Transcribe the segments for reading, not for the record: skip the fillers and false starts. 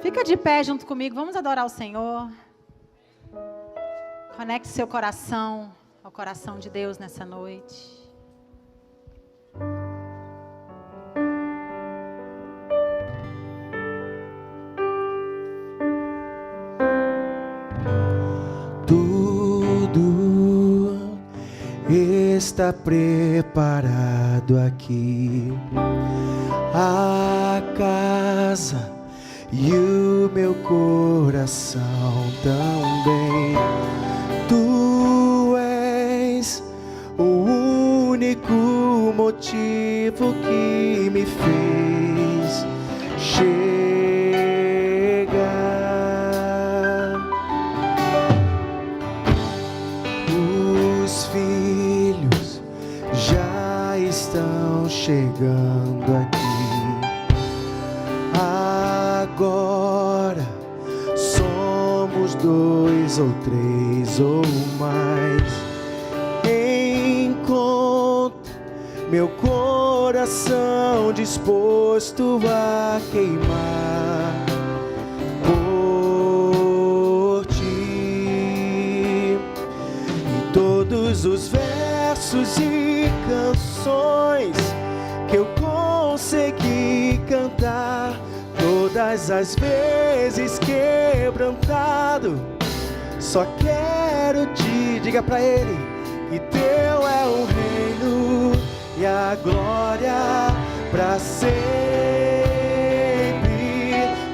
Fica de pé junto comigo, vamos adorar o Senhor. Conecte seu coração ao coração de Deus nessa noite. Tudo está preparado aqui, a casa e o meu coração também. Tu és o único motivo que me fez chegar. Os filhos já estão chegando aqui. Agora somos 2 ou 3 ou mais. Encontre meu coração disposto a queimar por ti. E todos os versos e canções que eu consegui cantar, todas as vezes quebrantado, só quero te diga pra ele que teu é o reino e a glória pra sempre.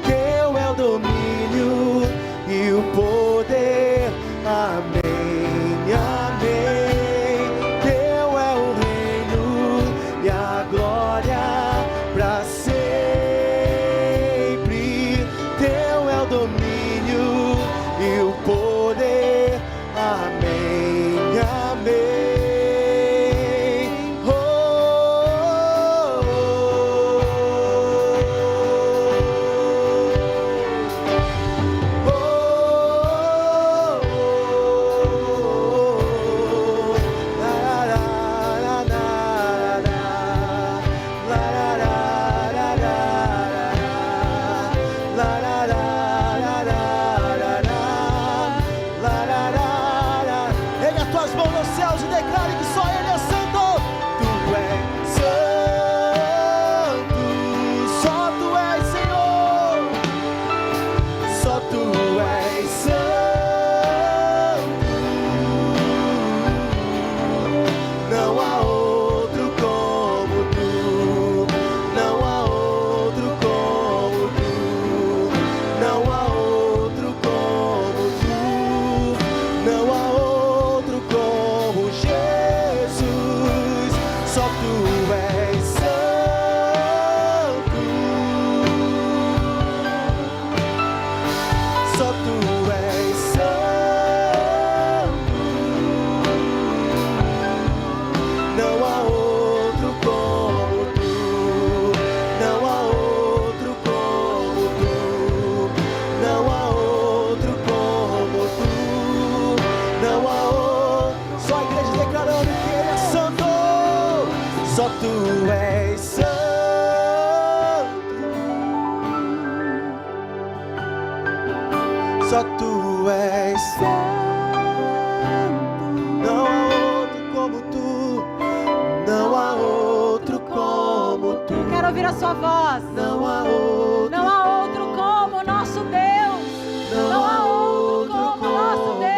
Teu é o domínio e o poder. Amém, amém. Teu é o reino e a glória pra sempre. Teu é o domínio e o poder. Amém, amém. Oh, oh, oh, oh, la la la la la, la la la la la, la la la la la, la la la la. Ergue as tuas mãos aos céus e declare que só Ele é santo. Tu és santo, só Tu és Senhor, só Tu és santo. Não há outro como Tu, não há outro como Tu, não há outro como Tu, não há outro como Jesus. Só Tu és santo, só Tu és santo. Não há outro como Tu, não há outro como Tu, não há outro como Tu, não há outro. Só a igreja declarando que Ele é santo. Só Tu és santo, só Tu és santo. Não há outro como Tu, não há outro como Tu, Quero ouvir a sua voz. não há outro, Não há outro como o nosso Deus. Não há outro como o nosso Deus.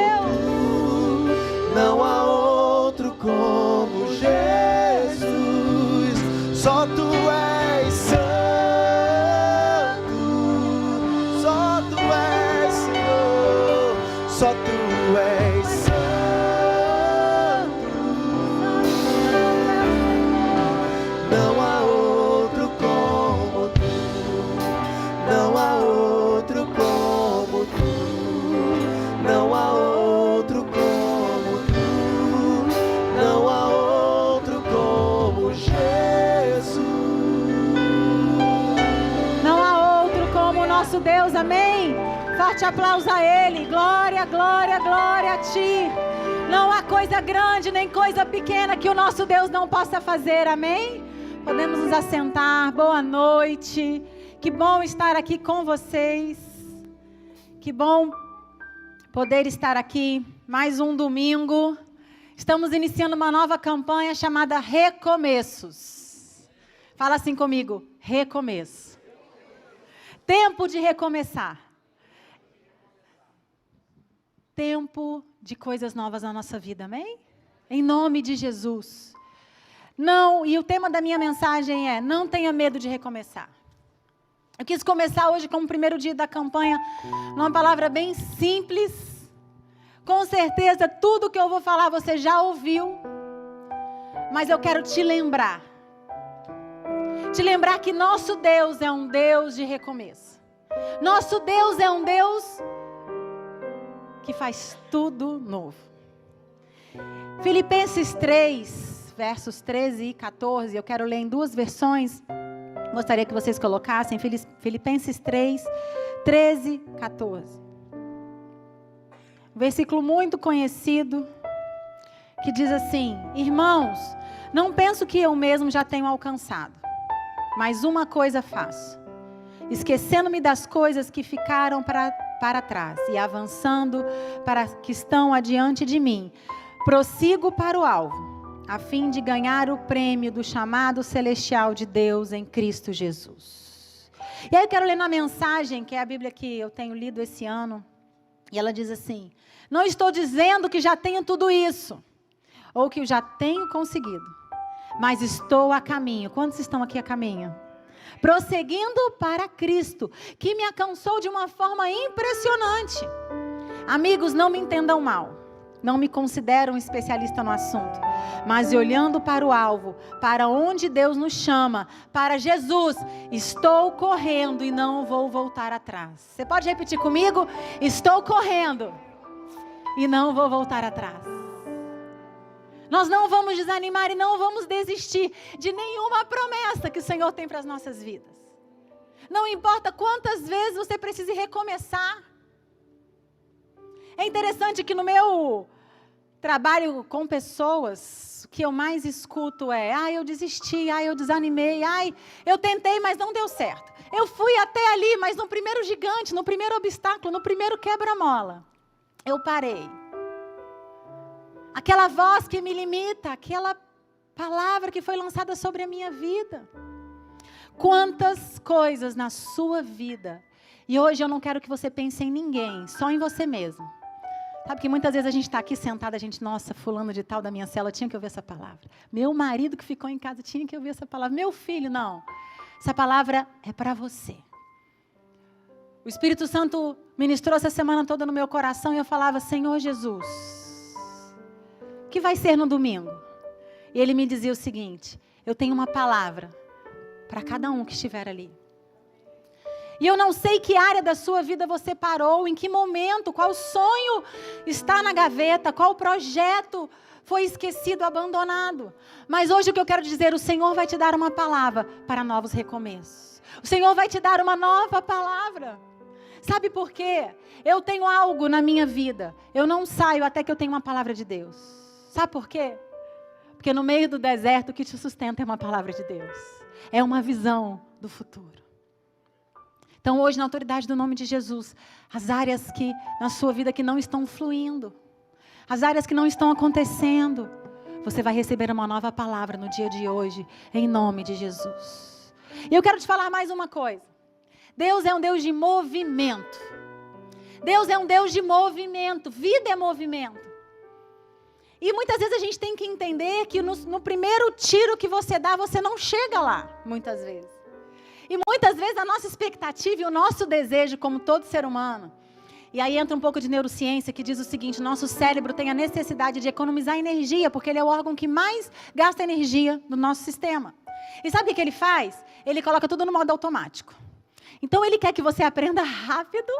não há outro como Jesus. Só Tu és santo, só Tu és Senhor, só Tu és santo. Não há outro como Tu, não há outro como Tu, não há outro como Tu, não há outro como Jesus. Não há outro como o nosso Deus, amém? Forte aplauso a Ele, glória, glória, glória a Ti. Não há coisa grande nem coisa pequena que o nosso Deus não possa fazer, amém? Podemos nos assentar, boa noite, que bom estar aqui com vocês. que bom poder estar aqui, mais um domingo. Estamos iniciando uma nova campanha chamada Recomeços. Fala assim comigo, recomeço. Tempo de recomeçar. Tempo de coisas novas na nossa vida, amém? Em nome de Jesus. Não, e o tema da minha mensagem é: não tenha medo de recomeçar. Eu quis começar hoje como o primeiro dia da campanha, numa palavra bem simples. Com certeza, tudo que eu vou falar você já ouviu, mas eu quero te lembrar. Te lembrar que nosso Deus é um Deus de recomeço. Nosso Deus é um Deus que faz tudo novo. Filipenses 3, versos 13 e 14, eu quero ler em duas versões. Gostaria que vocês colocassem Filipenses 3, 13 e 14. Um versículo muito conhecido, que diz assim: Irmãos, não penso que eu mesmo já tenho alcançado, mas uma coisa faço, esquecendo-me das coisas que ficaram para trás e avançando para que estão adiante de mim, prossigo para o alvo, a fim de ganhar o prêmio do chamado celestial de Deus em Cristo Jesus. E aí eu quero ler na mensagem, que é a Bíblia que eu tenho lido esse ano, e ela diz assim: não estou dizendo que já tenho tudo isso, ou que eu já tenho conseguido, mas estou a caminho. Quantos estão aqui a caminho? Prosseguindo para Cristo, que me alcançou de uma forma impressionante. Amigos, não me entendam mal. Não me considero um especialista no assunto, mas olhando para o alvo, para onde Deus nos chama, para Jesus, estou correndo e não vou voltar atrás. Você pode repetir comigo? Estou correndo e não vou voltar atrás. Nós não vamos desanimar e não vamos desistir de nenhuma promessa que o Senhor tem para as nossas vidas. Não importa quantas vezes você precise recomeçar. É interessante que no meu trabalho com pessoas, o que eu mais escuto é: eu desisti, eu desanimei, eu tentei, mas não deu certo. Eu fui até ali, mas no primeiro gigante, no primeiro obstáculo, no primeiro quebra-mola, eu parei. Aquela voz que me limita, aquela palavra que foi lançada sobre a minha vida. Quantas coisas na sua vida, e hoje eu não quero que você pense em ninguém, só em você mesmo. Sabe que muitas vezes a gente está aqui sentada, a gente, nossa, fulano de tal da minha cela tinha que ouvir essa palavra. Meu marido que ficou em casa tinha que ouvir essa palavra. Meu filho, não. Essa palavra é para você. O Espírito Santo ministrou essa semana toda no meu coração e eu falava: Senhor Jesus, o que vai ser no domingo? E ele me dizia o seguinte: eu tenho uma palavra para cada um que estiver ali. E eu não sei que área da sua vida você parou, em que momento, qual sonho está na gaveta, qual projeto foi esquecido, abandonado. Mas hoje o que eu quero dizer: o Senhor vai te dar uma palavra para novos recomeços. O Senhor vai te dar uma nova palavra. Sabe por quê? Eu tenho algo na minha vida, eu não saio até que eu tenha uma palavra de Deus. Sabe por quê? Porque no meio do deserto o que te sustenta é uma palavra de Deus. É uma visão do futuro. Então hoje, na autoridade do nome de Jesus, as áreas que na sua vida que não estão fluindo, as áreas que não estão acontecendo, você vai receber uma nova palavra no dia de hoje, em nome de Jesus. E eu quero te falar mais uma coisa. Deus é um Deus de movimento. Deus é um Deus de movimento. Vida é movimento. E muitas vezes a gente tem que entender que no primeiro tiro que você dá, você não chega lá, muitas vezes. E muitas vezes a nossa expectativa e o nosso desejo, como todo ser humano, e aí entra um pouco de neurociência que diz o seguinte: nosso cérebro tem a necessidade de economizar energia, porque ele é o órgão que mais gasta energia do nosso sistema. E sabe o que ele faz? Ele coloca tudo no modo automático. Então ele quer que você aprenda rápido,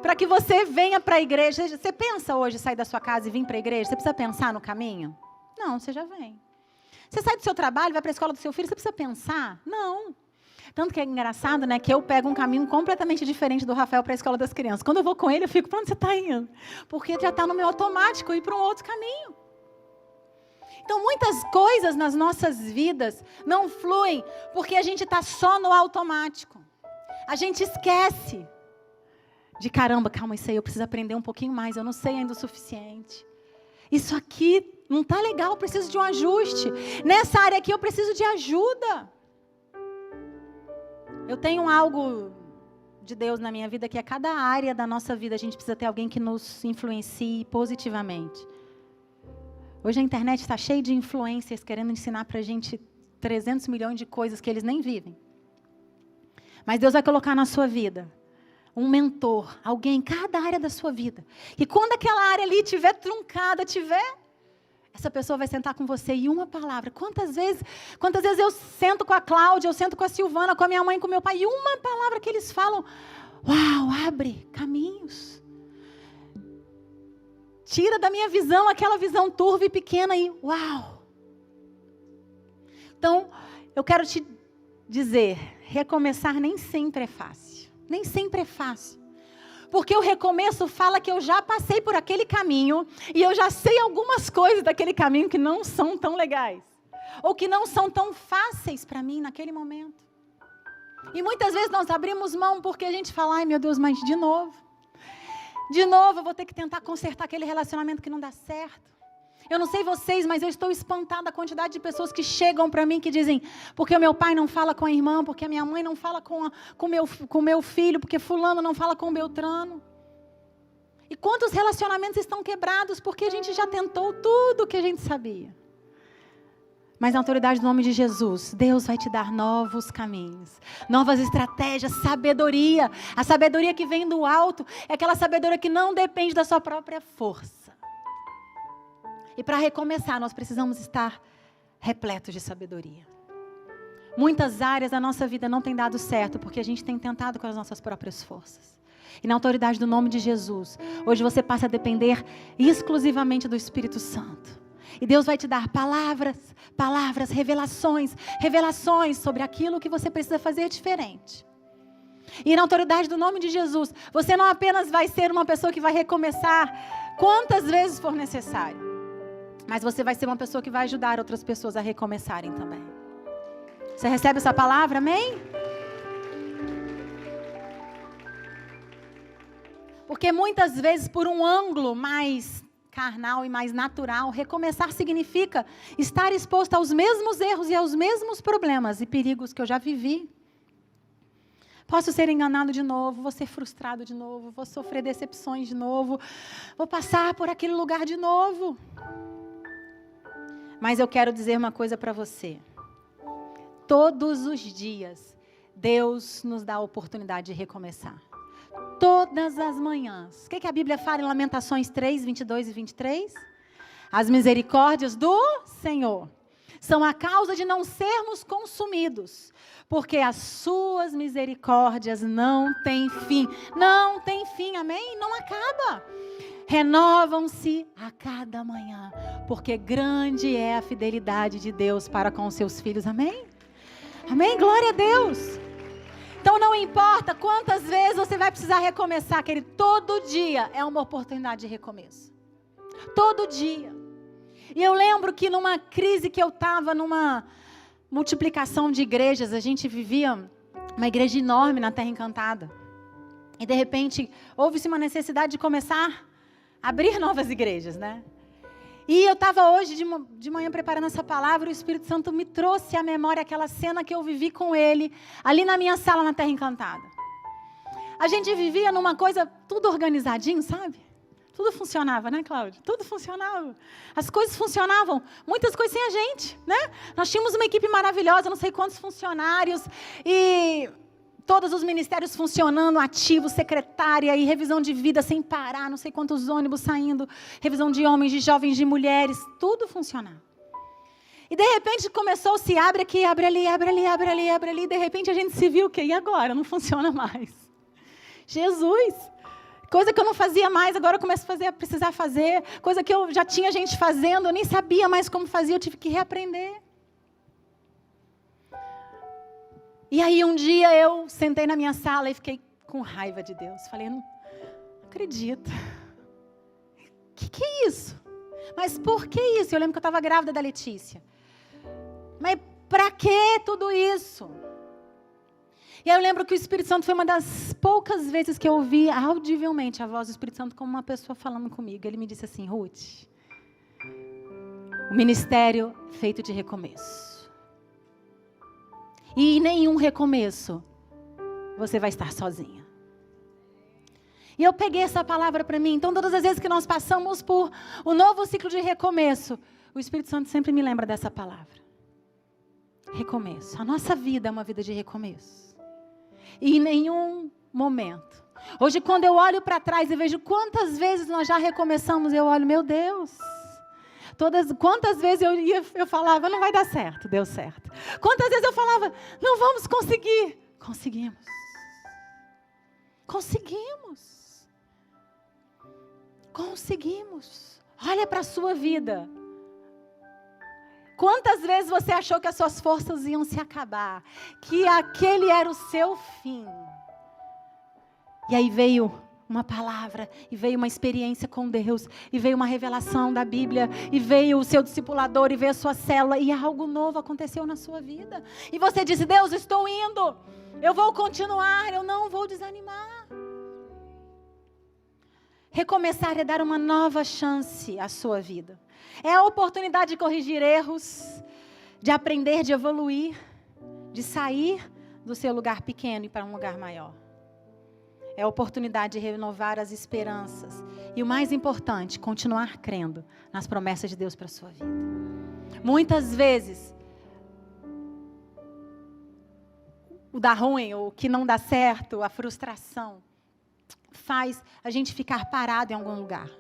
para que você venha para a igreja. Você pensa hoje sair da sua casa e vir para a igreja? Você precisa pensar no caminho? Não, você já vem. Você sai do seu trabalho, vai para a escola do seu filho, você precisa pensar? Não. Tanto que é engraçado, né, que eu pego um caminho completamente diferente do Rafael para a escola das crianças. Quando eu vou com ele, eu fico: para onde você está indo? Porque já está no meu automático, ir para um outro caminho. Então, muitas coisas nas nossas vidas não fluem, porque a gente está só no automático. A gente esquece de caramba, calma, isso aí eu preciso aprender um pouquinho mais, eu não sei ainda o suficiente. Isso aqui não está legal, eu preciso de um ajuste. Nessa área aqui eu preciso de ajuda. Eu tenho algo de Deus na minha vida que a cada área da nossa vida a gente precisa ter alguém que nos influencie positivamente. Hoje a internet está cheia de influencers querendo ensinar para a gente 300 milhões de coisas que eles nem vivem. Mas Deus vai colocar na sua vida um mentor, alguém em cada área da sua vida. E quando aquela área ali estiver truncada, essa pessoa vai sentar com você e uma palavra. Quantas vezes eu sento com a Cláudia, eu sento com a Silvana, com a minha mãe, com o meu pai, e uma palavra que eles falam, uau, abre caminhos. Tira da minha visão aquela visão turva e pequena e uau. Então, eu quero te dizer, recomeçar nem sempre é fácil. Nem sempre é fácil. Porque o recomeço fala que eu já passei por aquele caminho e eu já sei algumas coisas daquele caminho que não são tão legais. Ou que não são tão fáceis para mim naquele momento. E muitas vezes nós abrimos mão porque a gente fala, ai meu Deus, mas de novo eu vou ter que tentar consertar aquele relacionamento que não dá certo. Eu não sei vocês, mas eu estou espantada a quantidade de pessoas que chegam para mim que dizem, porque o meu pai não fala com a irmã, porque a minha mãe não fala com o meu filho, porque fulano não fala com o Beltrano. E quantos relacionamentos estão quebrados porque a gente já tentou tudo o que a gente sabia. Mas na autoridade do nome de Jesus, Deus vai te dar novos caminhos, novas estratégias, sabedoria. A sabedoria que vem do alto é aquela sabedoria que não depende da sua própria força. E para recomeçar, nós precisamos estar repletos de sabedoria. Muitas áreas da nossa vida não têm dado certo, porque a gente tem tentado com as nossas próprias forças. E na autoridade do nome de Jesus, hoje você passa a depender exclusivamente do Espírito Santo. E Deus vai te dar palavras, revelações sobre aquilo que você precisa fazer diferente. E na autoridade do nome de Jesus, você não apenas vai ser uma pessoa que vai recomeçar quantas vezes for necessário. Mas você vai ser uma pessoa que vai ajudar outras pessoas a recomeçarem também. Você recebe essa palavra, amém? Porque muitas vezes, por um ângulo mais carnal e mais natural, recomeçar significa estar exposto aos mesmos erros e aos mesmos problemas e perigos que eu já vivi. Posso ser enganado de novo, vou ser frustrado de novo, vou sofrer decepções de novo, vou passar por aquele lugar de novo. Mas eu quero dizer uma coisa para você. Todos os dias, Deus nos dá a oportunidade de recomeçar. Todas as manhãs. O que a Bíblia fala em Lamentações 3, 22 e 23? As misericórdias do Senhor são a causa de não sermos consumidos, porque as suas misericórdias não têm fim. Não tem fim, amém? Não acaba. Renovam-se a cada manhã, porque grande é a fidelidade de Deus para com os seus filhos, amém? Amém? Glória a Deus! Então não importa quantas vezes você vai precisar recomeçar, querido, todo dia é uma oportunidade de recomeço. Todo dia. E eu lembro que numa crise que eu estava, numa multiplicação de igrejas, a gente vivia uma igreja enorme na Terra Encantada. E de repente, houve-se uma necessidade de começar a abrir novas igrejas, né? E eu estava hoje de manhã preparando essa palavra, e o Espírito Santo me trouxe à memória aquela cena que eu vivi com ele, ali na minha sala na Terra Encantada. A gente vivia numa coisa tudo organizadinho, sabe? Tudo funcionava, né, Cláudia? Tudo funcionava. As coisas funcionavam, muitas coisas sem a gente, né? Nós tínhamos uma equipe maravilhosa, não sei quantos funcionários, e todos os ministérios funcionando, ativos, secretária e revisão de vida sem parar, não sei quantos ônibus saindo, revisão de homens, de jovens, de mulheres, tudo funcionava. E de repente começou, se abre aqui, abre ali, abre ali, abre ali, abre ali, e de repente a gente se viu, e agora? Não funciona mais. Jesus! Coisa que eu não fazia mais, agora eu começo a precisar fazer, coisa que eu já tinha gente fazendo, eu nem sabia mais como fazia, eu tive que reaprender. E aí um dia eu sentei na minha sala e fiquei com raiva de Deus. Falei, não acredito. O que é isso? Mas por que isso? Eu lembro que eu estava grávida da Letícia. Mas para que tudo isso? E aí eu lembro que o Espírito Santo foi uma das poucas vezes que eu ouvi audivelmente a voz do Espírito Santo como uma pessoa falando comigo. Ele me disse assim: Ruth, o ministério feito de recomeço. E em nenhum recomeço você vai estar sozinha. E eu peguei essa palavra para mim. Então, todas as vezes que nós passamos por um novo ciclo de recomeço, o Espírito Santo sempre me lembra dessa palavra. Recomeço. A nossa vida é uma vida de recomeço. E em nenhum momento. Hoje, quando eu olho para trás e vejo quantas vezes nós já recomeçamos, eu olho, meu Deus. Quantas vezes eu falava, não vai dar certo, deu certo. Quantas vezes eu falava, não vamos conseguir. Conseguimos. Conseguimos. Conseguimos. Olha para a sua vida. Quantas vezes você achou que as suas forças iam se acabar? Que aquele era o seu fim. E aí veio uma palavra, e veio uma experiência com Deus, e veio uma revelação da Bíblia, e veio o seu discipulador, e veio a sua célula, e algo novo aconteceu na sua vida. E você disse, Deus, estou indo, eu vou continuar, eu não vou desanimar. Recomeçar é dar uma nova chance à sua vida. É a oportunidade de corrigir erros, de aprender, de evoluir, de sair do seu lugar pequeno e para um lugar maior. É a oportunidade de renovar as esperanças. E o mais importante, continuar crendo nas promessas de Deus para a sua vida. Muitas vezes, o dar ruim, o que não dá certo, a frustração, faz a gente ficar parado em algum lugar.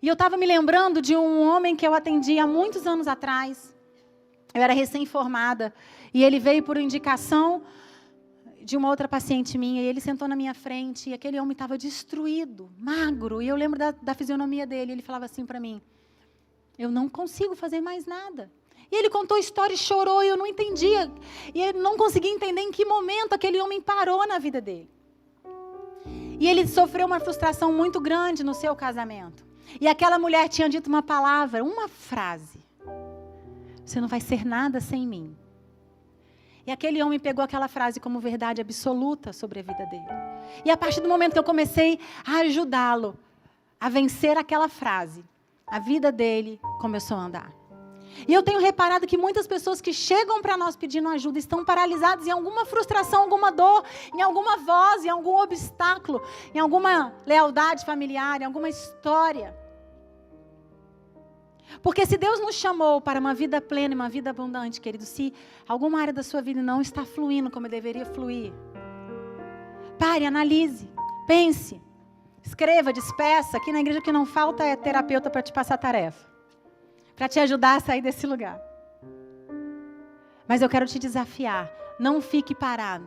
E eu estava me lembrando de um homem que eu atendi há muitos anos atrás. Eu era recém-formada. E ele veio por indicação de uma outra paciente minha. E ele sentou na minha frente. E aquele homem estava destruído, magro. E eu lembro da fisionomia dele. Ele falava assim para mim, eu não consigo fazer mais nada. E ele contou a história e chorou. E eu não entendia. E eu não conseguia entender em que momento aquele homem parou na vida dele. E ele sofreu uma frustração muito grande no seu casamento. E aquela mulher tinha dito uma palavra, uma frase. Você não vai ser nada sem mim. E aquele homem pegou aquela frase como verdade absoluta sobre a vida dele. E a partir do momento que eu comecei a ajudá-lo a vencer aquela frase, a vida dele começou a andar. E eu tenho reparado que muitas pessoas que chegam para nós pedindo ajuda estão paralisadas em alguma frustração, alguma dor, em alguma voz, em algum obstáculo, em alguma lealdade familiar, em alguma história. Porque se Deus nos chamou para uma vida plena e uma vida abundante, querido, se alguma área da sua vida não está fluindo como deveria fluir, pare, analise, pense, escreva, despeça. Aqui na igreja o que não falta é terapeuta para te passar tarefa, para te ajudar a sair desse lugar. Mas eu quero te desafiar, não fique parado.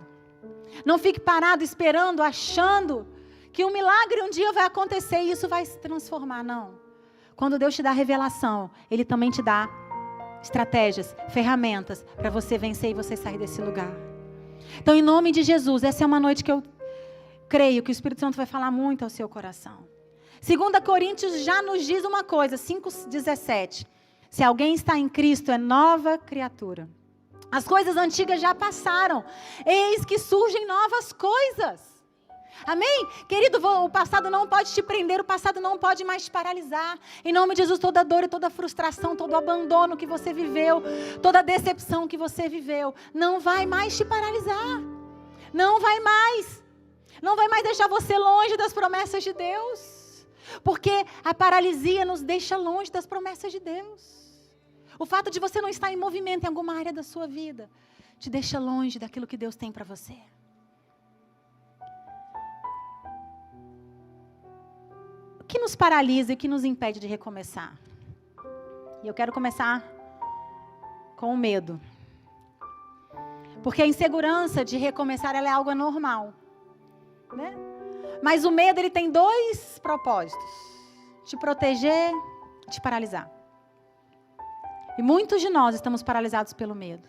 Não fique parado esperando, achando que um milagre um dia vai acontecer e isso vai se transformar, não. Quando Deus te dá revelação, Ele também te dá estratégias, ferramentas para você vencer e você sair desse lugar. Então, em nome de Jesus, essa é uma noite que eu creio que o Espírito Santo vai falar muito ao seu coração. 2 Coríntios já nos diz uma coisa, 5:17. Se alguém está em Cristo, é nova criatura. As coisas antigas já passaram, eis que surgem novas coisas. Amém? Querido, o passado não pode te prender, o passado não pode mais te paralisar. Em nome de Jesus, toda dor e toda frustração, todo abandono que você viveu, toda decepção que você viveu, não vai mais te paralisar. Não vai mais. Não vai mais deixar você longe das promessas de Deus. Porque a paralisia nos deixa longe das promessas de Deus. O fato de você não estar em movimento em alguma área da sua vida, te deixa longe daquilo que Deus tem para você. O que nos paralisa e o que nos impede de recomeçar? E eu quero começar com o medo. Porque a insegurança de recomeçar ela é algo anormal, né? Mas o medo ele tem dois propósitos: te proteger e te paralisar. E muitos de nós estamos paralisados pelo medo.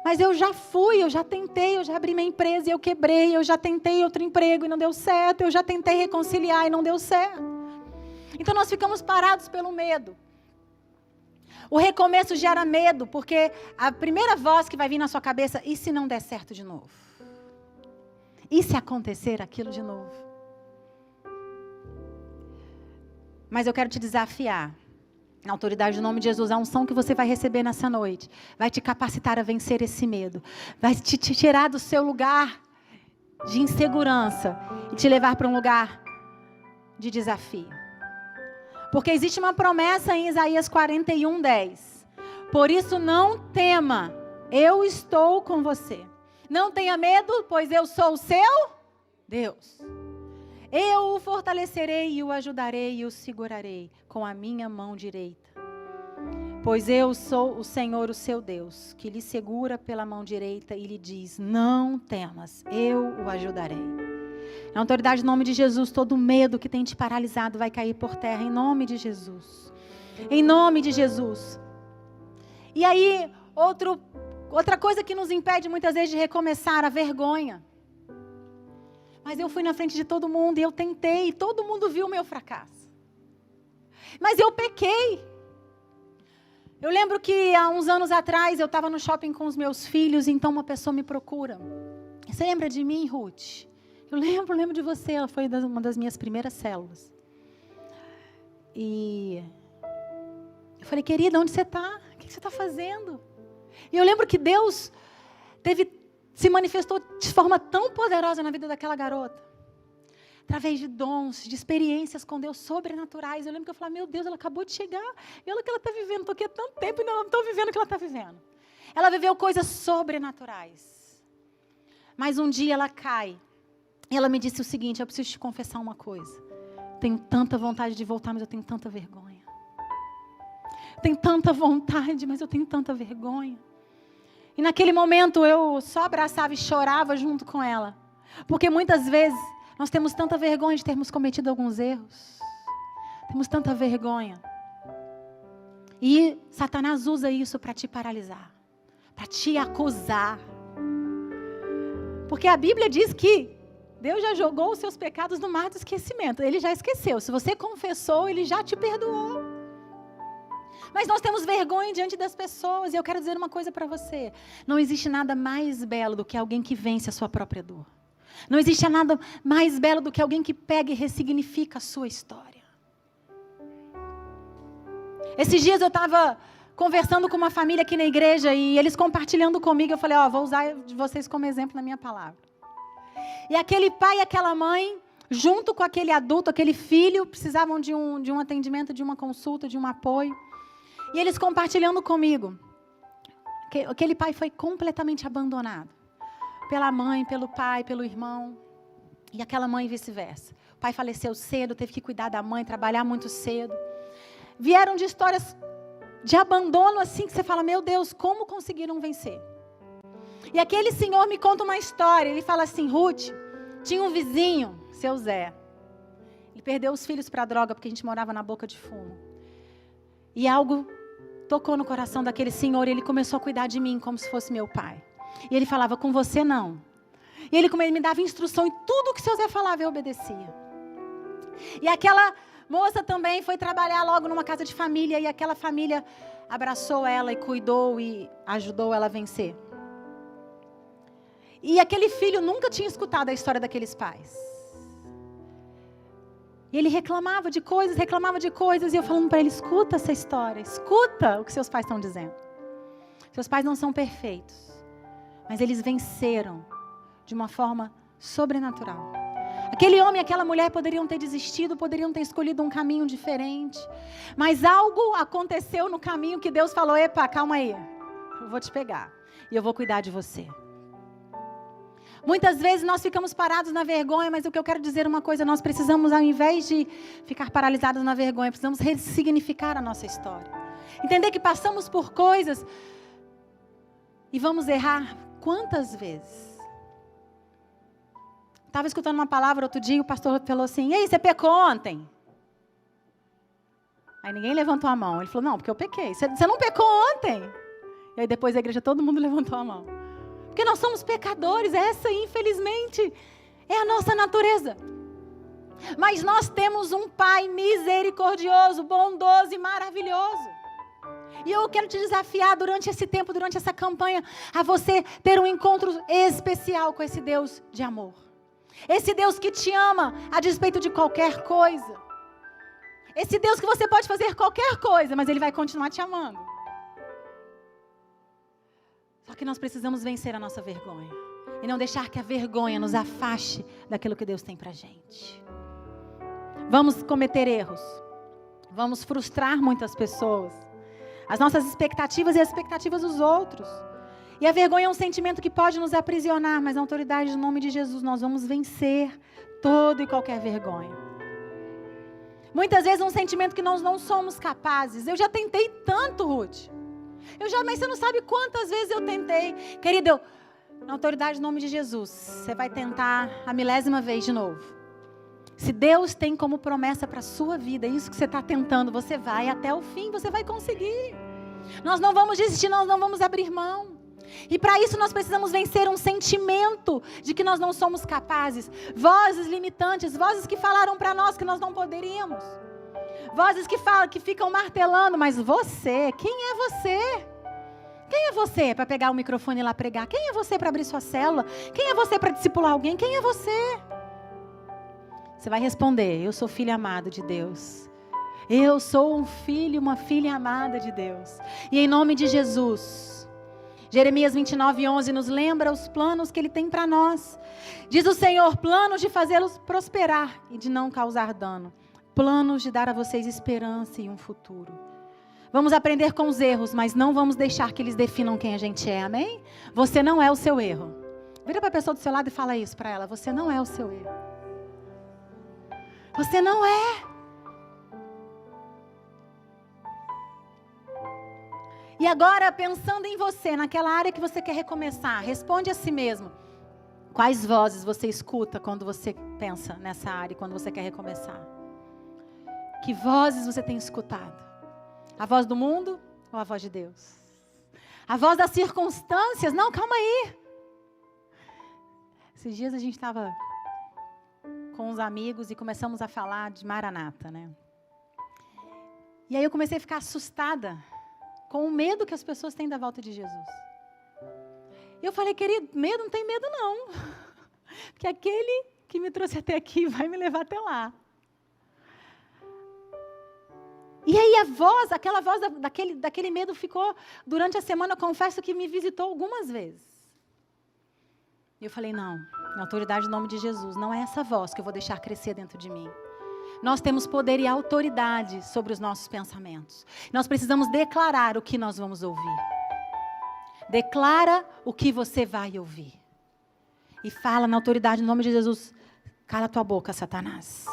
Mas eu já fui, eu já tentei, eu já abri minha empresa e eu quebrei, eu já tentei outro emprego e não deu certo, eu já tentei reconciliar e não deu certo. Então nós ficamos parados pelo medo. O recomeço gera medo, porque a primeira voz que vai vir na sua cabeça, e se não der certo de novo? E se acontecer aquilo de novo? Mas eu quero te desafiar. Na autoridade do nome de Jesus, a unção que você vai receber nessa noite vai te capacitar a vencer esse medo. Vai te tirar do seu lugar de insegurança e te levar para um lugar de desafio. Porque existe uma promessa em Isaías 41:10. Por isso não tema, eu estou com você. Não tenha medo, pois eu sou o seu Deus. Eu o fortalecerei e o ajudarei e o segurarei com a minha mão direita. Pois eu sou o Senhor, o seu Deus, que lhe segura pela mão direita e lhe diz, não temas, eu o ajudarei. Na autoridade do nome de Jesus, todo medo que tem te paralisado vai cair por terra, em nome de Jesus. Em nome de Jesus. E aí, outra coisa que nos impede muitas vezes de recomeçar, a vergonha. Mas eu fui na frente de todo mundo e eu tentei, e todo mundo viu o meu fracasso. Mas eu pequei. Eu lembro que há uns anos atrás, eu estava no shopping com os meus filhos, e então uma pessoa me procura. Você lembra de mim, Ruth? Eu lembro de você, ela foi uma das minhas primeiras células. E eu falei, querida, onde você está? O que você está fazendo? E eu lembro que Deus se manifestou de forma tão poderosa na vida daquela garota. Através de dons, de experiências com Deus sobrenaturais. Eu lembro que eu falei, meu Deus, ela acabou de chegar. E olha o que ela está vivendo. Estou aqui há tanto tempo e não estou vivendo o que ela está vivendo. Ela viveu coisas sobrenaturais. Mas um dia ela cai. E ela me disse o seguinte, eu preciso te confessar uma coisa. Tenho tanta vontade de voltar, mas eu tenho tanta vergonha. Tenho tanta vontade, mas eu tenho tanta vergonha. E naquele momento eu só abraçava e chorava junto com ela. Porque muitas vezes nós temos tanta vergonha de termos cometido alguns erros. Temos tanta vergonha. E Satanás usa isso para te paralisar. Para te acusar. Porque a Bíblia diz que Deus já jogou os seus pecados no mar do esquecimento. Ele já esqueceu. Se você confessou, Ele já te perdoou. Mas nós temos vergonha diante das pessoas. E eu quero dizer uma coisa para você. Não existe nada mais belo do que alguém que vence a sua própria dor. Não existe nada mais belo do que alguém que pega e ressignifica a sua história. Esses dias eu estava conversando com uma família aqui na igreja e eles compartilhando comigo. Eu falei, vou usar vocês como exemplo na minha palavra. E aquele pai e aquela mãe, junto com aquele adulto, aquele filho, precisavam de um atendimento, de uma consulta, de um apoio. E eles compartilhando comigo. Aquele pai foi completamente abandonado. Pela mãe, pelo pai, pelo irmão. E aquela mãe vice-versa. O pai faleceu cedo, teve que cuidar da mãe, trabalhar muito cedo. Vieram de histórias de abandono assim, que você fala, meu Deus, como conseguiram vencer? E aquele senhor me conta uma história. Ele fala assim, Ruth, tinha um vizinho, seu Zé. Ele perdeu os filhos para a droga, porque a gente morava na boca de fumo. E algo tocou no coração daquele senhor e ele começou a cuidar de mim como se fosse meu pai. E ele falava, com você não. E ele me dava instrução e tudo que seu Zé falava eu obedecia. E aquela moça também foi trabalhar logo numa casa de família e aquela família abraçou ela e cuidou e ajudou ela a vencer. E aquele filho nunca tinha escutado a história daqueles pais. E ele reclamava de coisas, e eu falando para ele, escuta essa história, escuta o que seus pais estão dizendo. Seus pais não são perfeitos, mas eles venceram de uma forma sobrenatural. Aquele homem e aquela mulher poderiam ter desistido, poderiam ter escolhido um caminho diferente, mas algo aconteceu no caminho que Deus falou, epa, calma aí, eu vou te pegar e eu vou cuidar de você. Muitas vezes nós ficamos parados na vergonha, mas o que eu quero dizer é uma coisa, nós precisamos, ao invés de ficar paralisados na vergonha, precisamos ressignificar a nossa história. Entender que passamos por coisas e vamos errar quantas vezes? Estava escutando uma palavra outro dia, o pastor falou assim, e aí, você pecou ontem? Aí ninguém levantou a mão. Ele falou, não, porque eu pequei. Você não pecou ontem? E aí depois da igreja todo mundo levantou a mão. Porque nós somos pecadores, essa infelizmente é a nossa natureza. Mas nós temos um Pai misericordioso, bondoso e maravilhoso. E eu quero te desafiar durante esse tempo, durante essa campanha, a você ter um encontro especial com esse Deus de amor. Esse Deus que te ama a despeito de qualquer coisa. Esse Deus que você pode fazer qualquer coisa, mas Ele vai continuar te amando. Só que nós precisamos vencer a nossa vergonha. E não deixar que a vergonha nos afaste daquilo que Deus tem pra gente. Vamos cometer erros. Vamos frustrar muitas pessoas. As nossas expectativas e as expectativas dos outros. E a vergonha é um sentimento que pode nos aprisionar, mas na autoridade do nome de Jesus nós vamos vencer toda e qualquer vergonha. Muitas vezes é um sentimento que nós não somos capazes. Eu já tentei tanto, Ruth. Mas você não sabe quantas vezes eu tentei. Querido, na autoridade do nome de Jesus, você vai tentar a 1000ª vez de novo. Se Deus tem como promessa para a sua vida, isso que você está tentando, você vai até o fim, você vai conseguir. Nós não vamos desistir, nós não vamos abrir mão. E para isso nós precisamos vencer um sentimento de que nós não somos capazes. Vozes limitantes, vozes que falaram para nós que nós não poderíamos. Vozes que ficam martelando, mas você, quem é você? Quem é você para pegar o microfone e lá pregar? Quem é você para abrir sua célula? Quem é você para discipular alguém? Quem é você? Você vai responder, eu sou filho amado de Deus. Eu sou um filho, uma filha amada de Deus. E em nome de Jesus, Jeremias 29:11 nos lembra os planos que Ele tem para nós. Diz o Senhor, planos de fazê-los prosperar e de não causar dano. Planos de dar a vocês esperança e um futuro. Vamos aprender com os erros, mas não vamos deixar que eles definam quem a gente é, amém? Você não é o seu erro. Vira para a pessoa do seu lado e fala isso para ela. Você não é o seu erro. Você não é. E agora, pensando em você, naquela área que você quer recomeçar, responde a si mesmo. Quais vozes você escuta quando você pensa nessa área, quando você quer recomeçar? Que vozes você tem escutado? A voz do mundo ou a voz de Deus? A voz das circunstâncias? Não, calma aí. Esses dias a gente estava com uns amigos e começamos a falar de Maranata, né? E aí eu comecei a ficar assustada com o medo que as pessoas têm da volta de Jesus. E eu falei, querido, medo não tem medo não. Porque aquele que me trouxe até aqui vai me levar até lá. E aí aquela voz daquele medo ficou, durante a semana, eu confesso que me visitou algumas vezes. E eu falei, não, na autoridade do nome de Jesus, não é essa voz que eu vou deixar crescer dentro de mim. Nós temos poder e autoridade sobre os nossos pensamentos. Nós precisamos declarar o que nós vamos ouvir. Declara o que você vai ouvir. E fala na autoridade do nome de Jesus, cala tua boca, Satanás.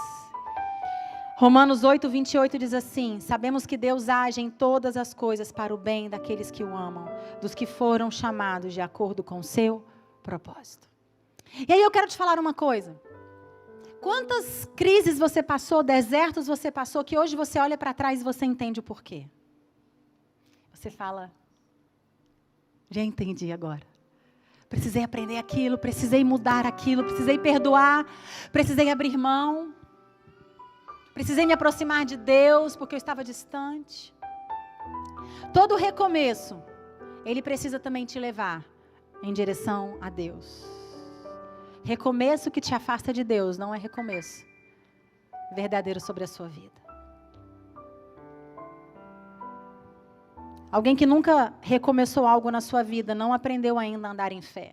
Romanos 8:28 diz assim, sabemos que Deus age em todas as coisas para o bem daqueles que o amam, dos que foram chamados de acordo com o seu propósito. E aí eu quero te falar uma coisa. Quantas crises você passou, desertos você passou, que hoje você olha para trás e você entende o porquê? Você fala, já entendi agora. Precisei aprender aquilo, precisei mudar aquilo, precisei perdoar, precisei abrir mão. Precisei me aproximar de Deus porque eu estava distante. Todo recomeço, ele precisa também te levar em direção a Deus. Recomeço que te afasta de Deus não é recomeço verdadeiro sobre a sua vida. Alguém que nunca recomeçou algo na sua vida não aprendeu ainda a andar em fé.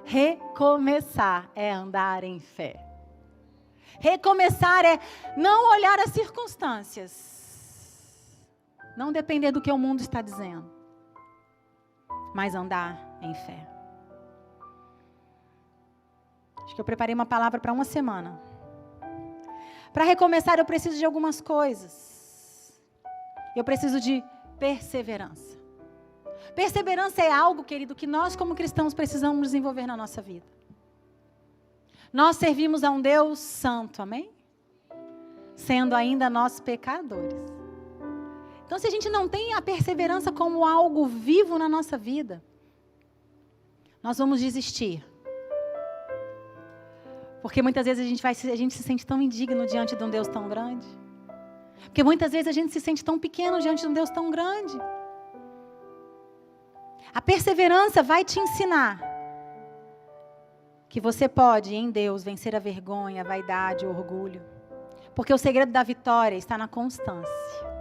Recomeçar é andar em fé. Recomeçar é não olhar as circunstâncias. Não depender do que o mundo está dizendo. Mas andar em fé. Acho que eu preparei uma palavra para uma semana. Para recomeçar eu preciso de algumas coisas. Eu preciso de perseverança. Perseverança é algo, querido, que nós como cristãos precisamos desenvolver na nossa vida. Nós servimos a um Deus santo, amém? Sendo ainda nós pecadores. Então, se a gente não tem a perseverança como algo vivo na nossa vida, nós vamos desistir. Porque muitas vezes a gente se sente tão indigno diante de um Deus tão grande. Porque muitas vezes a gente se sente tão pequeno diante de um Deus tão grande. A perseverança vai te ensinar que você pode, em Deus, vencer a vergonha, a vaidade, o orgulho. Porque o segredo da vitória está na constância.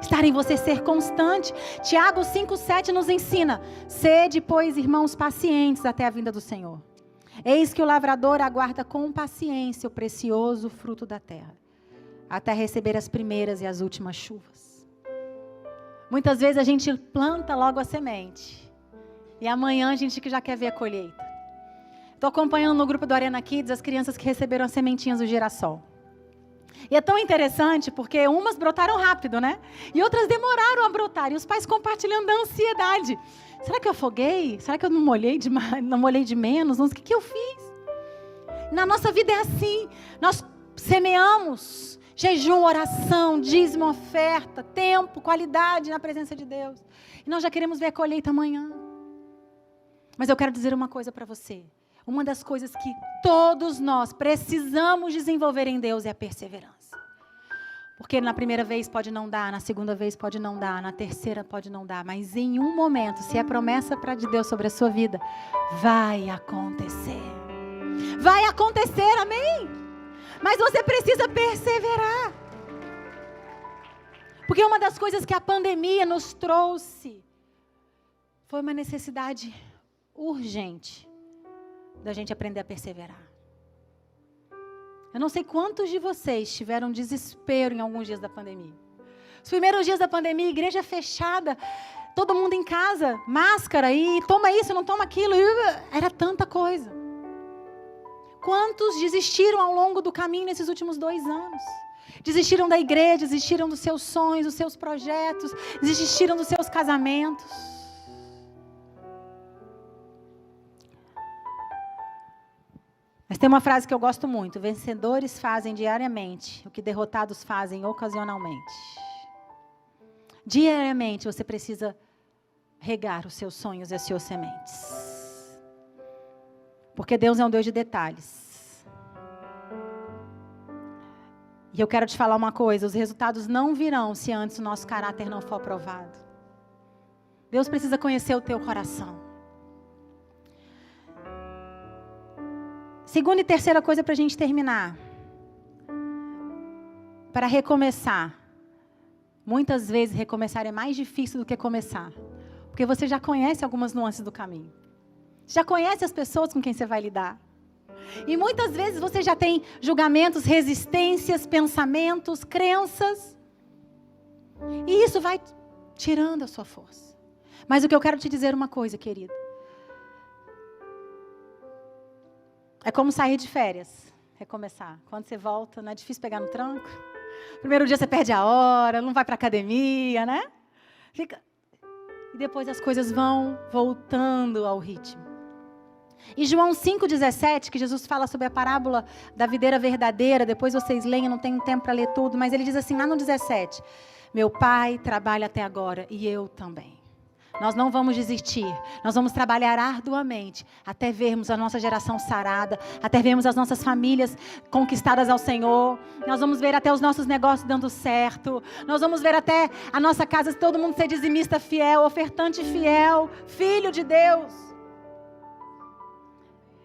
Estar em você ser constante. Tiago 5,7 nos ensina: sede, pois, irmãos, pacientes até a vinda do Senhor. Eis que o lavrador aguarda com paciência o precioso fruto da terra, até receber as primeiras e as últimas chuvas. Muitas vezes a gente planta logo a semente, e amanhã a gente que já quer ver a colheita. Estou acompanhando no grupo do Arena Kids as crianças que receberam as sementinhas do girassol. E é tão interessante porque umas brotaram rápido, né? E outras demoraram a brotar. E os pais compartilhando da ansiedade. Será que eu afoguei? Será que eu não molhei demais? Não molhei de menos? O que eu fiz? Na nossa vida é assim. Nós semeamos jejum, oração, dízimo, oferta, tempo, qualidade na presença de Deus. E nós já queremos ver a colheita amanhã. Mas eu quero dizer uma coisa para você. Uma das coisas que todos nós precisamos desenvolver em Deus é a perseverança. Porque na primeira vez pode não dar, na segunda vez pode não dar, na terceira pode não dar. Mas em um momento, se é promessa de Deus sobre a sua vida, vai acontecer. Vai acontecer, amém? Mas você precisa perseverar. Porque uma das coisas que a pandemia nos trouxe foi uma necessidade urgente da gente aprender a perseverar. Eu não sei quantos de vocês tiveram desespero em alguns dias da pandemia. Os primeiros dias da pandemia, igreja fechada, todo mundo em casa, máscara, e toma isso, não toma aquilo, era tanta coisa. Quantos desistiram ao longo do caminho nesses últimos 2 anos? Desistiram da igreja, desistiram dos seus sonhos, dos seus projetos, desistiram dos seus casamentos. Mas tem uma frase que eu gosto muito: vencedores fazem diariamente o que derrotados fazem ocasionalmente. Diariamente você precisa regar os seus sonhos e as suas sementes. Porque Deus é um Deus de detalhes. E eu quero te falar uma coisa: os resultados não virão se antes o nosso caráter não for aprovado. Deus precisa conhecer o teu coração. Segunda e terceira coisa para a gente terminar. Para recomeçar. Muitas vezes recomeçar é mais difícil do que começar. Porque você já conhece algumas nuances do caminho. Já conhece as pessoas com quem você vai lidar. E muitas vezes você já tem julgamentos, resistências, pensamentos, crenças. E isso vai tirando a sua força. Mas o que eu quero te dizer é uma coisa, querido. É como sair de férias, recomeçar. Quando você volta, não é difícil pegar no tranco? Primeiro dia você perde a hora, não vai para a academia, né? E depois as coisas vão voltando ao ritmo. E João 5,17, que Jesus fala sobre a parábola da videira verdadeira, depois vocês leem, não tenho tempo para ler tudo, mas ele diz assim, lá no 17, meu pai trabalha até agora e eu também. Nós não vamos desistir, nós vamos trabalhar arduamente até vermos a nossa geração sarada, até vermos as nossas famílias conquistadas ao Senhor, nós vamos ver até os nossos negócios dando certo, nós vamos ver até a nossa casa, todo mundo ser dizimista fiel, ofertante fiel, filho de Deus.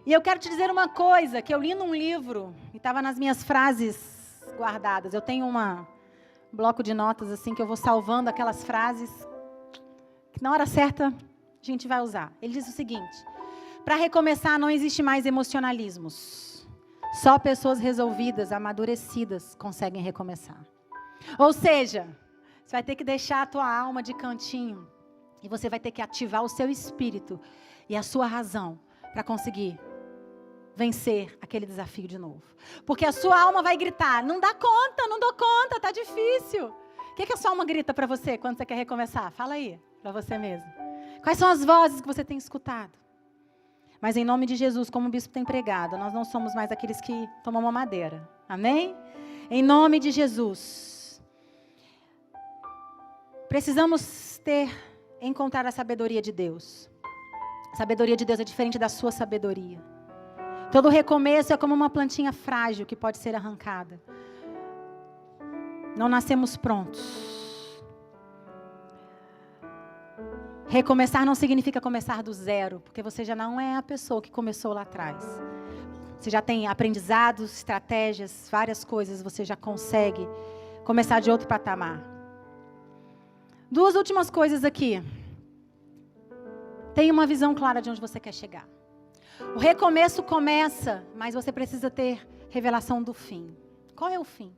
E eu quero te dizer uma coisa, que eu li num livro, e estava nas minhas frases guardadas, eu tenho um bloco de notas assim, que eu vou salvando aquelas frases, que na hora certa a gente vai usar. Ele diz o seguinte: para recomeçar não existe mais emocionalismos. Só pessoas resolvidas, amadurecidas conseguem recomeçar. Ou seja, você vai ter que deixar a tua alma de cantinho e você vai ter que ativar o seu espírito e a sua razão para conseguir vencer aquele desafio de novo. Porque a sua alma vai gritar, não dá conta, não dou conta, tá difícil. O que a sua alma grita para você quando você quer recomeçar? Fala aí, para você mesmo. Quais são as vozes que você tem escutado? Mas em nome de Jesus, como o bispo tem pregado, nós não somos mais aqueles que tomam uma madeira. Amém? Em nome de Jesus. Precisamos encontrar a sabedoria de Deus. A sabedoria de Deus é diferente da sua sabedoria. Todo recomeço é como uma plantinha frágil que pode ser arrancada. Não nascemos prontos. Recomeçar não significa começar do zero, porque você já não é a pessoa que começou lá atrás. Você já tem aprendizados, estratégias, várias coisas, você já consegue começar de outro patamar. 2 últimas coisas aqui. Tenha uma visão clara de onde você quer chegar. O recomeço começa, mas você precisa ter revelação do fim. Qual é o fim?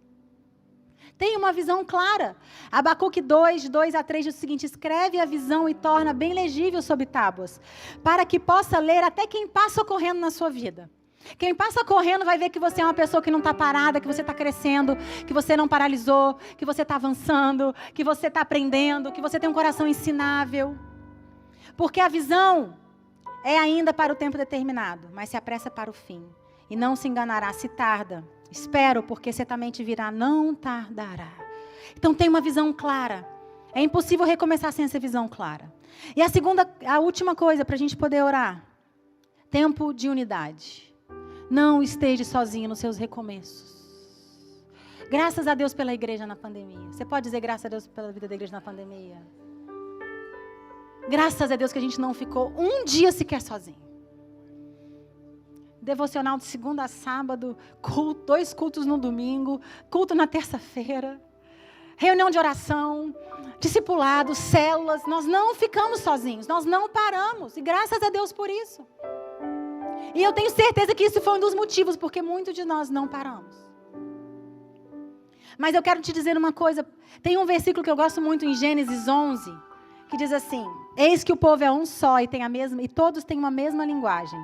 Tenha uma visão clara. Abacuque 2, 2-3 diz o seguinte: escreve a visão e torna bem legível sobre tábuas, para que possa ler até quem passa correndo na sua vida. Quem passa correndo vai ver que você é uma pessoa que não está parada, que você está crescendo, que você não paralisou, que você está avançando, que você está aprendendo, que você tem um coração ensinável. Porque a visão é ainda para o tempo determinado, mas se apressa para o fim. E não se enganará, se tarda. Espero, porque certamente virá, não tardará. Então tem uma visão clara. É impossível recomeçar sem essa visão clara. E a última coisa para a gente poder orar. Tempo de unidade. Não esteja sozinho nos seus recomeços. Graças a Deus pela igreja na pandemia. Você pode dizer graças a Deus pela vida da igreja na pandemia? Graças a Deus que a gente não ficou um dia sequer sozinho. Devocional de segunda a sábado, 2 cultos no domingo, culto na terça-feira, reunião de oração, discipulado, células. Nós não ficamos sozinhos, nós não paramos. E graças a Deus por isso. E eu tenho certeza que isso foi um dos motivos, porque muitos de nós não paramos. Mas eu quero te dizer uma coisa. Tem um versículo que eu gosto muito em Gênesis 11, que diz assim: eis que o povo é um só e todos têm uma mesma linguagem.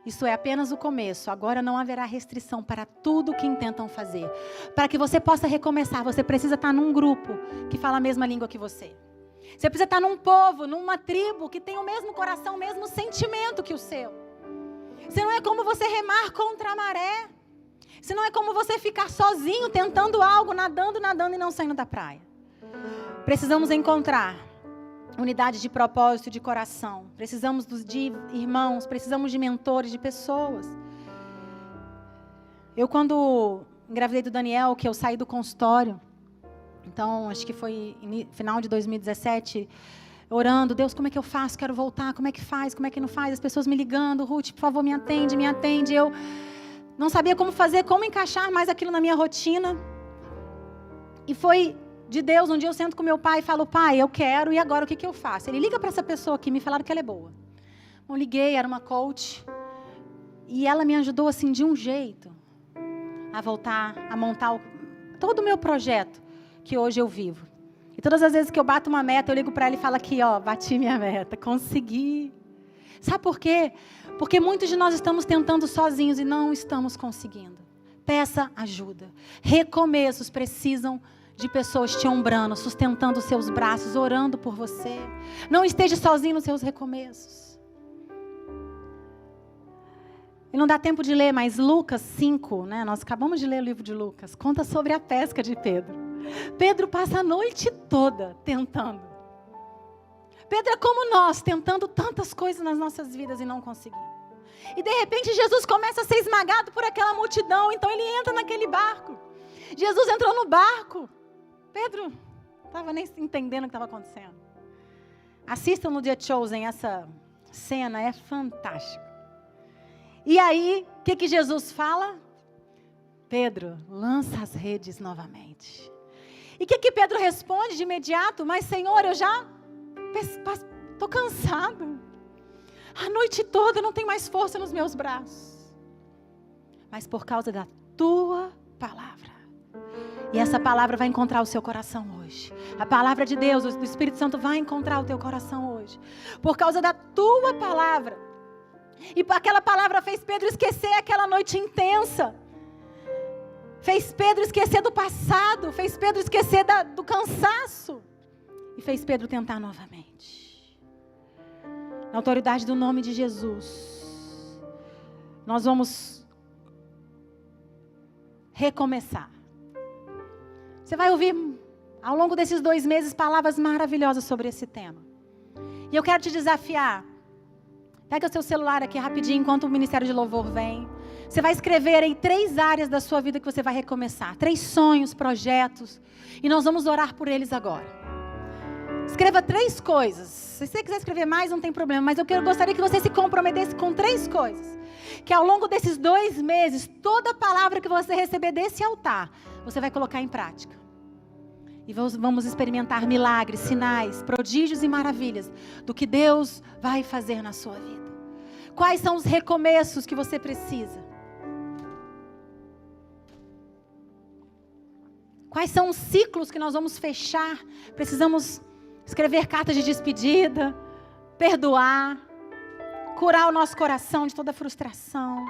Isso é apenas o começo. Agora não haverá restrição para tudo que intentam fazer. Para que você possa recomeçar, você precisa estar num grupo que fala a mesma língua que você. Você precisa estar num povo, numa tribo que tem o mesmo coração, o mesmo sentimento que o seu. Se não é como você remar contra a maré. Se não é como você ficar sozinho tentando algo, nadando e não saindo da praia. Precisamos encontrar unidade de propósito, de coração. Precisamos de irmãos, precisamos de mentores, de pessoas. Eu, quando engravidei do Daniel, que eu saí do consultório, então, acho que foi final de 2017, orando: Deus, como é que eu faço? Quero voltar, como é que faz? Como é que não faz? As pessoas me ligando: Ruth, por favor, me atende. Eu não sabia como fazer, como encaixar mais aquilo na minha rotina. E foi de Deus. Um dia eu sento com meu pai e falo: pai, eu quero, e agora o que eu faço? Ele liga para essa pessoa aqui, me falaram que ela é boa. Eu liguei, era uma coach, e ela me ajudou assim de um jeito a voltar, a montar todo o meu projeto que hoje eu vivo. E todas as vezes que eu bato uma meta, eu ligo para ela e falo aqui: ó, bati minha meta, consegui. Sabe por quê? Porque muitos de nós estamos tentando sozinhos e não estamos conseguindo. Peça ajuda. Recomeços precisam de pessoas te ombrando, sustentando os seus braços, orando por você. Não esteja sozinho nos seus recomeços. E não dá tempo de ler, mas Lucas 5, né? Nós acabamos de ler o livro de Lucas. Conta sobre a pesca de Pedro. Pedro passa a noite toda tentando. Pedro é como nós, tentando tantas coisas nas nossas vidas e não conseguindo. E de repente Jesus começa a ser esmagado por aquela multidão, então ele entra naquele barco. Jesus entrou no barco. Pedro não estava nem entendendo o que estava acontecendo. Assistam no The Chosen, essa cena é fantástica. E aí, o que Jesus fala? Pedro, lança as redes novamente. E o que Pedro responde de imediato? Mas Senhor, eu já estou cansado. A noite toda eu não tenho mais força nos meus braços. Mas por causa da tua palavra. E essa palavra vai encontrar o seu coração hoje. A palavra de Deus, do Espírito Santo, vai encontrar o teu coração hoje. Por causa da tua palavra. E aquela palavra fez Pedro esquecer aquela noite intensa. Fez Pedro esquecer do passado. Fez Pedro esquecer do cansaço. E fez Pedro tentar novamente. Na autoridade do nome de Jesus, nós vamos recomeçar. Você vai ouvir, ao longo desses 2 meses, palavras maravilhosas sobre esse tema. E eu quero te desafiar. Pega o seu celular aqui rapidinho, enquanto o Ministério de Louvor vem. Você vai escrever aí 3 áreas da sua vida que você vai recomeçar. 3 sonhos, projetos. E nós vamos orar por eles agora. Escreva 3 coisas. Se você quiser escrever mais, não tem problema. Mas eu gostaria que você se comprometesse com 3 coisas. Que ao longo desses 2 meses, toda palavra que você receber desse altar, você vai colocar em prática. E vamos experimentar milagres, sinais, prodígios e maravilhas do que Deus vai fazer na sua vida. Quais são os recomeços que você precisa? Quais são os ciclos que nós vamos fechar? Precisamos escrever cartas de despedida, perdoar, curar o nosso coração de toda frustração,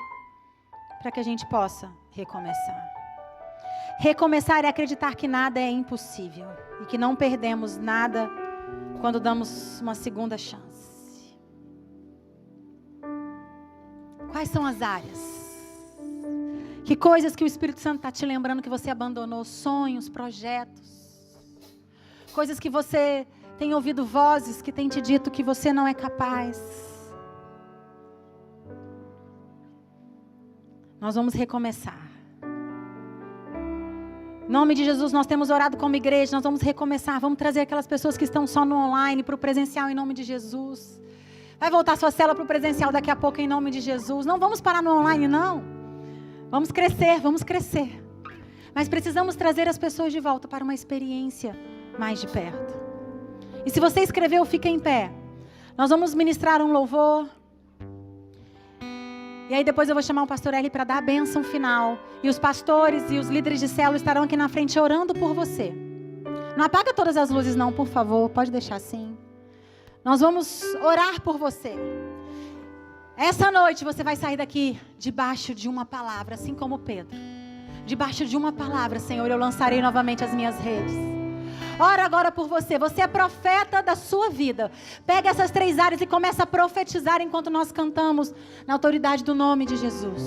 para que a gente possa recomeçar. Recomeçar é acreditar que nada é impossível e que não perdemos nada quando damos uma segunda chance. Quais são as áreas? Que coisas que o Espírito Santo está te lembrando que você abandonou? Sonhos, projetos, coisas que você tem ouvido vozes que têm te dito que você não é capaz. Nós vamos recomeçar. Em nome de Jesus, nós temos orado como igreja, nós vamos recomeçar, vamos trazer aquelas pessoas que estão só no online para o presencial em nome de Jesus. Vai voltar sua célula para o presencial daqui a pouco em nome de Jesus. Não vamos parar no online, não. Vamos crescer, vamos crescer. Mas precisamos trazer as pessoas de volta para uma experiência mais de perto. E se você escreveu, fica em pé. Nós vamos ministrar um louvor. E aí depois eu vou chamar o pastor Eli para dar a bênção final. E os pastores e os líderes de célula estarão aqui na frente orando por você. Não apaga todas as luzes não, por favor. Pode deixar assim. Nós vamos orar por você. Essa noite você vai sair daqui debaixo de uma palavra, assim como Pedro. Debaixo de uma palavra, Senhor, eu lançarei novamente as minhas redes. Ora agora por você. Você é profeta da sua vida. Pega essas 3 áreas e começa a profetizar enquanto nós cantamos na autoridade do nome de Jesus.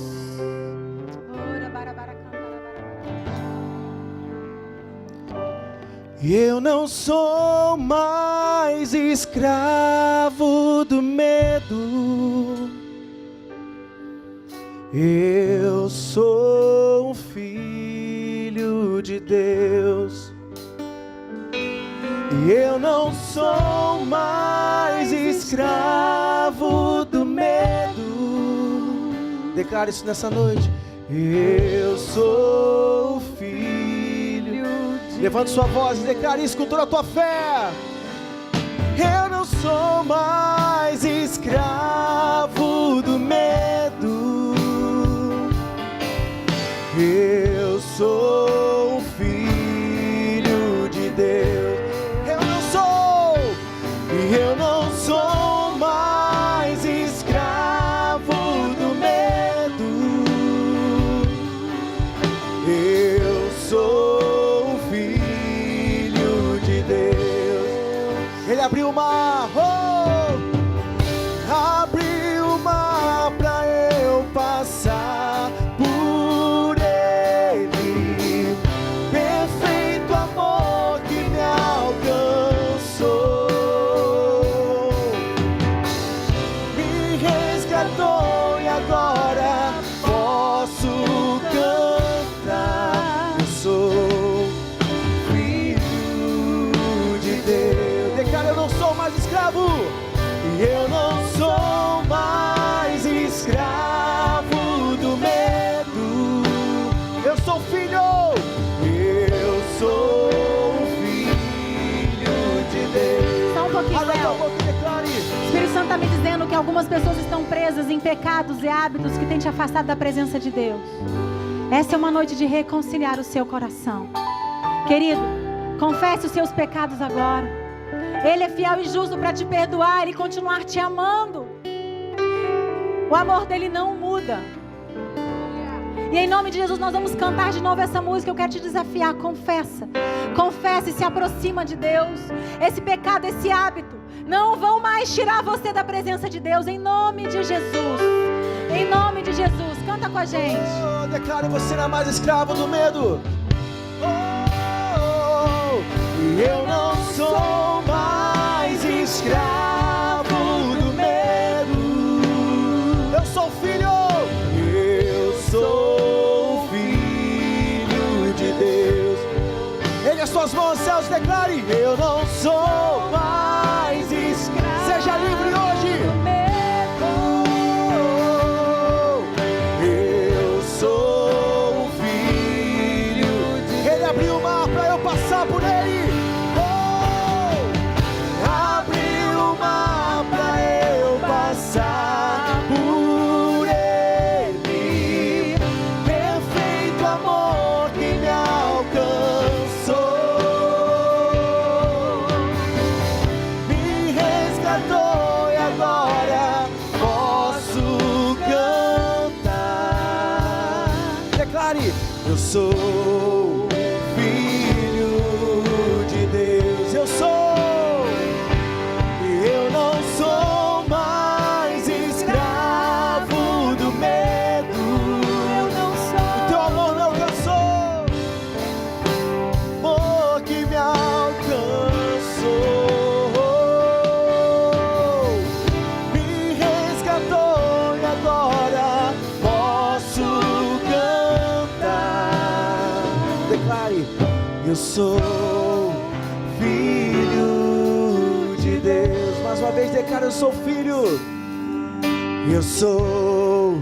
Eu não sou mais escravo do medo. Eu sou um filho de Deus. Eu não sou mais escravo do medo. Declare isso nessa noite. Eu sou filho de... Levante sua voz e declare isso com toda a tua fé. Eu não sou mais escravo do medo. Eu sou filho de Deus. Eu não sou mais escravo do medo. Eu sou filho de Deus. Ele abriu o mar, abriu o mar pra eu passar por ele. Perfeito amor que me alcançou. E agora posso cantar. Eu sou filho de Deus. Declara, eu não sou mais escravo. Eu não sou mais escravo do medo. Eu sou filho. Eu sou filho de Deus. Só um pouquinho, Léo. O Espírito Santo está me dizendo que algumas pessoas estão presas em pecados e hábitos que têm te afastado da presença de Deus. Essa é uma noite de reconciliar o seu coração. Querido, confesse os seus pecados agora. Ele é fiel e justo para te perdoar e continuar te amando. O amor dele não muda. E em nome de Jesus nós vamos cantar de novo essa música. Eu quero te desafiar, confessa. Confessa e se aproxima de Deus. Esse pecado, esse hábito não vão mais tirar você da presença de Deus. Em nome de Jesus. Em nome de Jesus. Canta com a gente. Declare, você não é mais escravo do medo. Eu não sou mais escravo do medo. Eu sou filho. Eu sou filho de Deus. Ele é suas mãos aos céus, declare: eu não sou mais escravo. Seja livre hoje. Eu sou um filho. Ele abriu o mar para eu passar por ele. Abriu o mar para eu passar por ele. Perfeito amor que me alcançou. Me resgatou e agora posso cantar. Declare: eu sou filho de Deus. Eu sou. Eu não sou mais escravo do medo. Eu não sou. O teu amor me alcançou. Amor que me alcançou. Me resgatou e agora posso cantar. Declare: eu sou filho de Deus. Mais uma vez declare: eu sou filho. Eu sou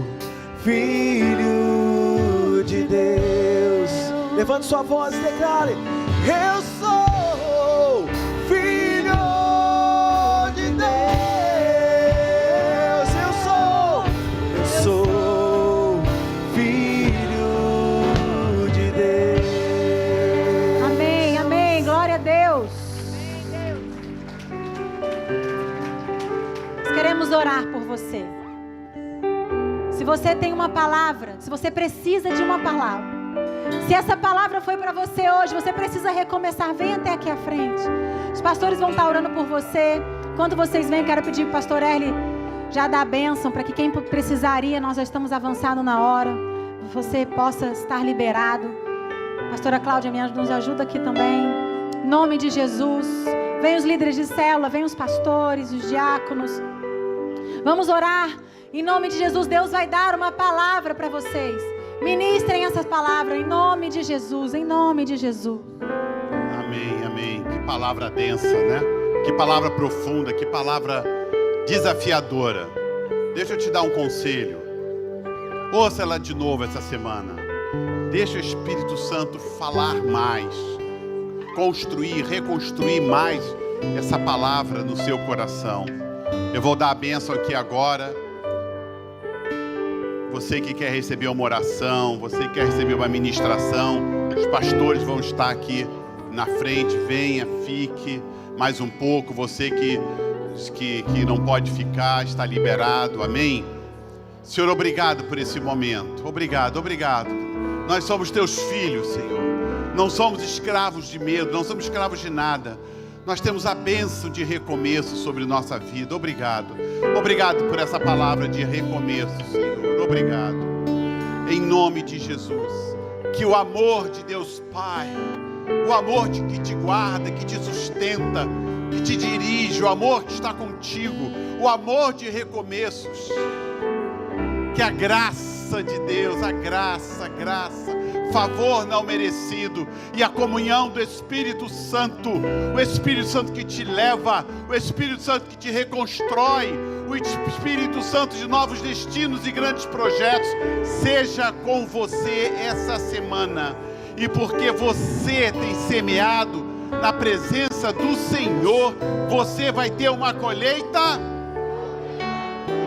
filho de Deus. Levante sua voz e declare: eu sou filho de Deus. Eu sou filho de Deus. Amém, amém. Glória a Deus. Nós queremos orar por você. Se você tem uma palavra, se você precisa de uma palavra, se essa palavra foi para você hoje, você precisa recomeçar, vem até aqui à frente. Os pastores vão estar orando por você. Quando vocês vêm, quero pedir para o pastor Erle já dar a bênção, para que quem precisaria, nós já estamos avançando na hora, você possa estar liberado. Pastora Cláudia nos ajuda aqui também. Em nome de Jesus. Vem os líderes de célula, vem os pastores, os diáconos. Vamos orar. Em nome de Jesus, Deus vai dar uma palavra para vocês. Ministrem essa palavra em nome de Jesus, em nome de Jesus. Amém, amém. Que palavra densa, né? Que palavra profunda, que palavra desafiadora. Deixa eu te dar um conselho. Ouça ela de novo essa semana. Deixa o Espírito Santo falar mais, construir, reconstruir mais essa palavra no seu coração. Eu vou dar a bênção aqui agora. Você que quer receber uma oração, você que quer receber uma ministração, os pastores vão estar aqui na frente. Venha, fique mais um pouco. Você que não pode ficar, está liberado. Amém? Senhor, obrigado por esse momento. Obrigado, obrigado. Nós somos teus filhos, Senhor. Não somos escravos de medo, não somos escravos de nada. Nós temos a bênção de recomeço sobre nossa vida. Obrigado. Obrigado por essa palavra de recomeço, Senhor. Obrigado. Em nome de Jesus. Que o amor de Deus Pai, o amor que te guarda, que te sustenta, que te dirige, o amor que está contigo, o amor de recomeços, que a graça de Deus, a graça, favor não merecido e a comunhão do Espírito Santo, o Espírito Santo que te leva, o Espírito Santo que te reconstrói, o Espírito Santo de novos destinos e grandes projetos, seja com você essa semana. E porque você tem semeado na presença do Senhor, você vai ter uma colheita.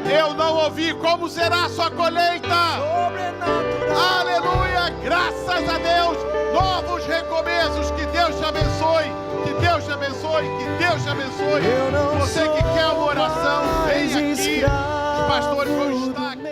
Eu não ouvi. Como será a sua colheita? Sobrenatural. Aleluia, graças a Deus. Novos recomeços. Que Deus te abençoe. Que Deus te abençoe. Que Deus te abençoe. Você que quer uma oração, vem aqui. Os pastores vão estar aqui.